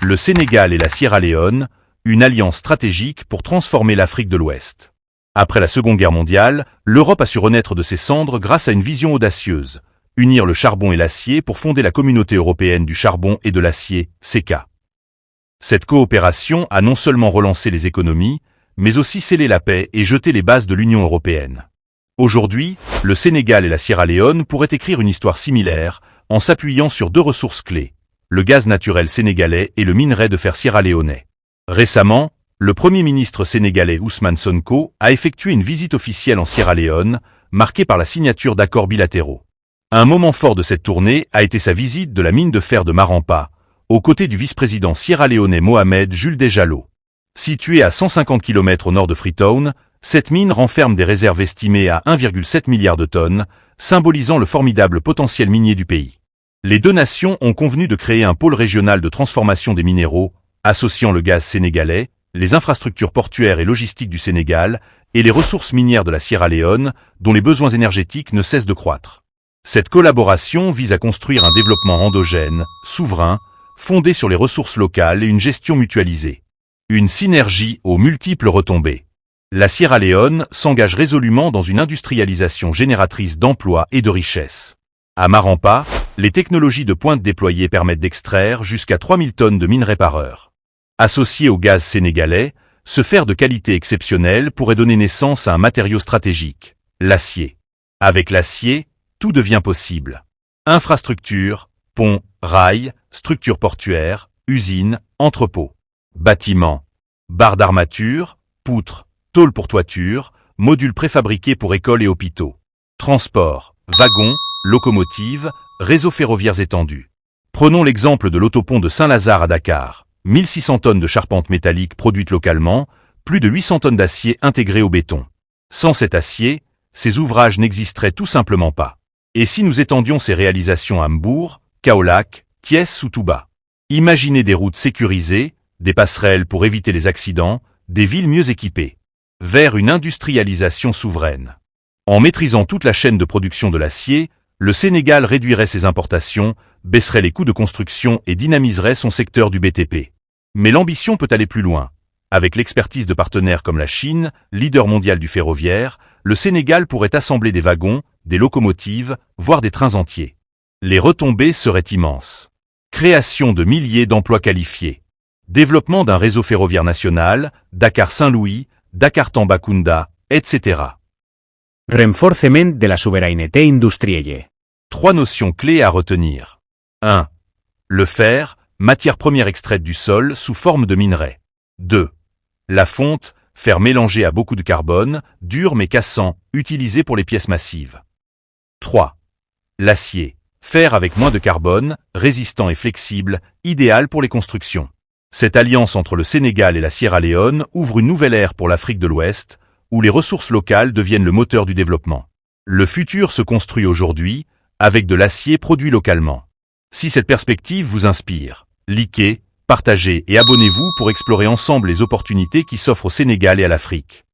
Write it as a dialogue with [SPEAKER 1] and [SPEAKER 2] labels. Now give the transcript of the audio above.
[SPEAKER 1] le Sénégal et la Sierra Leone, une alliance stratégique pour transformer l'Afrique de l'Ouest. Après la Seconde Guerre mondiale, l'Europe a su renaître de ses cendres grâce à une vision audacieuse, unir le charbon et l'acier pour fonder la Communauté européenne du charbon et de l'acier, CECA. Cette coopération a non seulement relancé les économies, mais aussi scellé la paix et jeté les bases de l'Union européenne. Aujourd'hui, le Sénégal et la Sierra Leone pourraient écrire une histoire similaire, en s'appuyant sur deux ressources clés, le gaz naturel sénégalais et le minerai de fer sierra-léonais. Récemment, le Premier ministre sénégalais Ousmane Sonko a effectué une visite officielle en Sierra Leone, marquée par la signature d'accords bilatéraux. Un moment fort de cette tournée a été sa visite de la mine de fer de Marampa, aux côtés du vice-président sierra-léonais Mohamed Jules Diallo. Située à 150 km au nord de Freetown, cette mine renferme des réserves estimées à 1,7 milliard de tonnes, symbolisant le formidable potentiel minier du pays. Les deux nations ont convenu de créer un pôle régional de transformation des minéraux, associant le gaz sénégalais, les infrastructures portuaires et logistiques du Sénégal, et les ressources minières de la Sierra Leone, dont les besoins énergétiques ne cessent de croître. Cette collaboration vise à construire un développement endogène, souverain, fondé sur les ressources locales et une gestion mutualisée. Une synergie aux multiples retombées. La Sierra Leone s'engage résolument dans une industrialisation génératrice d'emplois et de richesses. À Marampa, les technologies de pointe déployées permettent d'extraire jusqu'à 3000 tonnes de minerai par heure. Associé au gaz sénégalais, ce fer de qualité exceptionnelle pourrait donner naissance à un matériau stratégique, l'acier. Avec l'acier, tout devient possible. Infrastructures, ponts, rails, structures portuaires, usines, entrepôts, bâtiments, barres d'armature, poutres, tôles pour toiture, modules préfabriqués pour écoles et hôpitaux. Transport, wagons, locomotives, réseaux ferroviaires étendus. Prenons l'exemple de l'autopont de Saint-Lazare à Dakar. 1600 tonnes de charpente métallique produite localement, plus de 800 tonnes d'acier intégré au béton. Sans cet acier, ces ouvrages n'existeraient tout simplement pas. Et si nous étendions ces réalisations à Mbour, Kaolack, Thiès ou Touba? Imaginez des routes sécurisées, des passerelles pour éviter les accidents, des villes mieux équipées. Vers une industrialisation souveraine. En maîtrisant toute la chaîne de production de l'acier, le Sénégal réduirait ses importations, baisserait les coûts de construction et dynamiserait son secteur du BTP. Mais l'ambition peut aller plus loin. Avec l'expertise de partenaires comme la Chine, leader mondial du ferroviaire, le Sénégal pourrait assembler des wagons, des locomotives, voire des trains entiers. Les retombées seraient immenses. Création de milliers d'emplois qualifiés. Développement d'un réseau ferroviaire national, Dakar-Saint-Louis, Dakar-Tambacounda, etc.
[SPEAKER 2] Renforcement de la souveraineté industrielle.
[SPEAKER 1] Trois notions clés à retenir. 1. Le fer, matière première extraite du sol sous forme de minerai. 2. La fonte, fer mélangé à beaucoup de carbone, dur mais cassant, utilisé pour les pièces massives. 3. L'acier, fer avec moins de carbone, résistant et flexible, idéal pour les constructions. Cette alliance entre le Sénégal et la Sierra Leone ouvre une nouvelle ère pour l'Afrique de l'Ouest, où les ressources locales deviennent le moteur du développement. Le futur se construit aujourd'hui, avec de l'acier produit localement. Si cette perspective vous inspire, likez, partagez et abonnez-vous pour explorer ensemble les opportunités qui s'offrent au Sénégal et à l'Afrique.